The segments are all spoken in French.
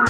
Le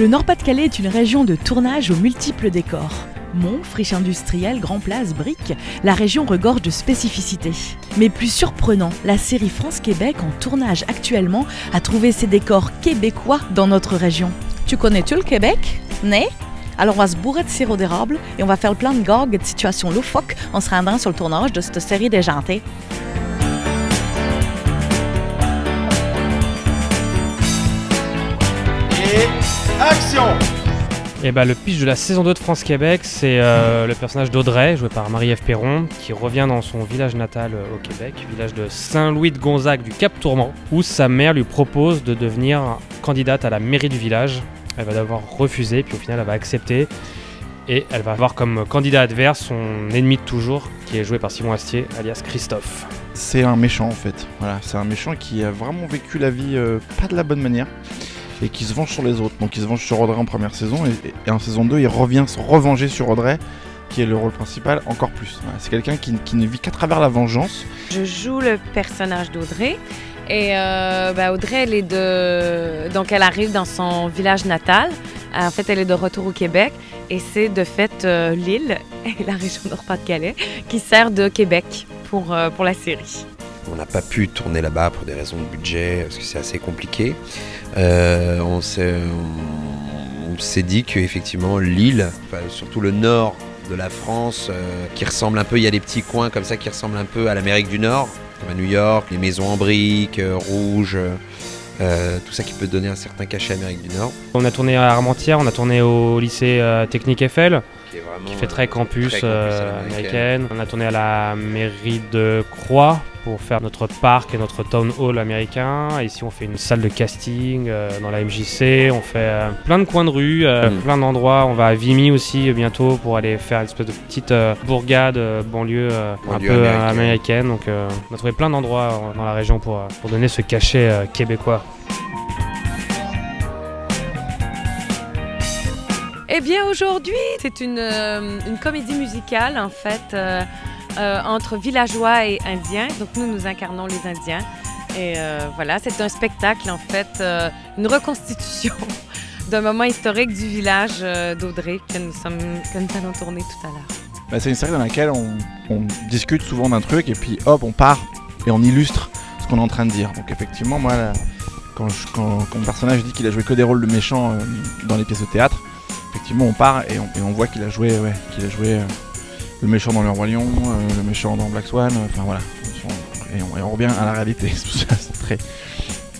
Nord-Pas-de-Calais est une région de tournage aux multiples décors. Monts, friches industrielles, grands places, briques, la région regorge de spécificités. Mais plus surprenant, la série France-Québec en tournage actuellement a trouvé ses décors québécois dans notre région. Tu connais-tu le Québec? Né? Alors on va se bourrer de sirop d'érable et on va faire plein de gags et de situations loufoques en se rendant sur le tournage de cette série déjantée. Action! Et le pitch de la saison 2 de France-Québec, c'est le personnage d'Audrey, joué par Marie-Ève Perron, qui revient dans son village natal au Québec, village de Saint-Louis-de-Gonzague du Cap-Tourment, où sa mère lui propose de devenir candidate à la mairie du village. Elle va d'abord refuser, puis au final elle va accepter. Et elle va avoir comme candidat adverse son ennemi de toujours, qui est joué par Simon Astier, alias Christophe. C'est un méchant en fait, voilà, c'est un méchant qui a vraiment vécu la vie pas de la bonne manière. Et qui se venge sur les autres. Donc il se venge sur Audrey en première saison et en saison 2 il revient se revenger sur Audrey qui est le rôle principal encore plus. Voilà, c'est quelqu'un qui ne vit qu'à travers la vengeance. Je joue le personnage d'Audrey et Audrey elle est donc elle arrive dans son village natal. En fait elle est de retour au Québec et c'est de fait l'île et la région Nord-Pas-de-Calais qui sert de Québec pour la série. On n'a pas pu tourner là-bas pour des raisons de budget, parce que c'est assez compliqué. On s'est dit qu'effectivement l'île, surtout le nord de la France, qui ressemble un peu, il y a des petits coins comme ça qui ressemblent un peu à l'Amérique du Nord, comme à New York, les maisons en briques, rouges, tout ça qui peut donner un certain cachet à l'Amérique du Nord. On a tourné à Armentières, on a tourné au lycée technique Eiffel, qui fait très campus américaine. On a tourné à la mairie de Croix pour faire notre parc et notre town hall américain. Ici on fait une salle de casting dans la MJC, on fait plein de coins de rue, plein d'endroits. On va à Vimy aussi bientôt pour aller faire une espèce de petite bourgade, banlieue un peu américaine. Donc on a trouvé plein d'endroits dans la région pour donner ce cachet québécois. Eh bien aujourd'hui c'est une comédie musicale en fait. Entre villageois et indiens. Donc nous incarnons les Indiens. Et voilà, c'est un spectacle en fait, une reconstitution d'un moment historique du village d'Audrey que nous allons tourner tout à l'heure. C'est une série dans laquelle on discute souvent d'un truc et puis hop, on part et on illustre ce qu'on est en train de dire. Donc effectivement, moi, quand mon personnage dit qu'il a joué que des rôles de méchants dans les pièces de théâtre, effectivement on part et on voit qu'il a joué, le méchant dans Le Roi Lion, le méchant dans Black Swan, enfin voilà. Et on revient à la réalité. C'est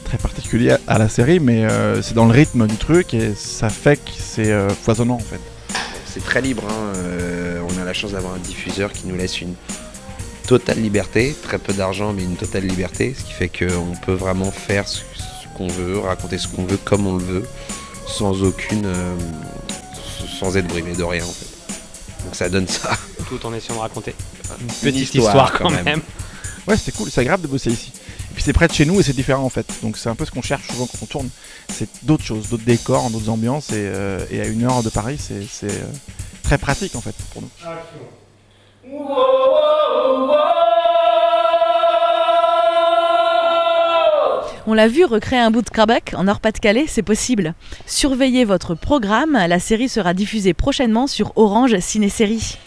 très particulier à la série, mais c'est dans le rythme du truc et ça fait que c'est foisonnant en fait. C'est très libre, hein. On a la chance d'avoir un diffuseur qui nous laisse une totale liberté, très peu d'argent mais une totale liberté, ce qui fait qu'on peut vraiment faire ce qu'on veut, raconter ce qu'on veut comme on le veut, sans être brimé de rien en fait. Donc ça donne ça. Tout en essayant de raconter une petite histoire quand même. Ouais, c'est cool, c'est agréable de bosser ici. Et puis c'est près de chez nous et c'est différent en fait. Donc c'est un peu ce qu'on cherche souvent quand on tourne. C'est d'autres choses, d'autres décors, d'autres ambiances. Et à 1 heure de Paris, c'est très pratique en fait pour nous. On l'a vu, recréer un bout de Québec en Nord-Pas-de-Calais, c'est possible. Surveillez votre programme, la série sera diffusée prochainement sur Orange Ciné-Série.